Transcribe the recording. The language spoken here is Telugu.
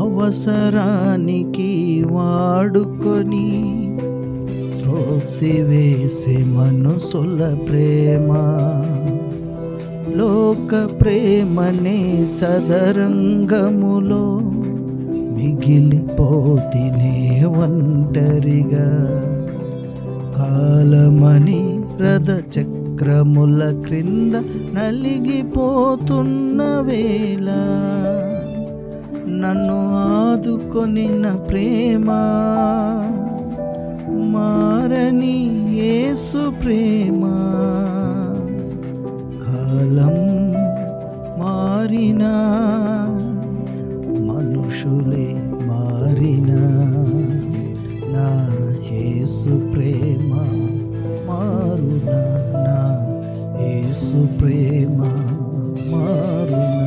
అవసరానికి వాడుకొని త్రోసివేసే మనుసుల ప్రేమ, లోక ప్రేమనే చదరంగములో మిగిలిపోతినే ఒంటరిగా. కాలమని రథ చక్రముల క్రింద నలిగిపోతున్న వేళ నన్ను ఆదుకొనిన ప్రేమ, మారని యేసు ప్రేమ. కాలం మారినా, మనుషులే మారినా, నా యేసు ప్రేమ మారునా, నా యేసు ప్రేమ మారునా.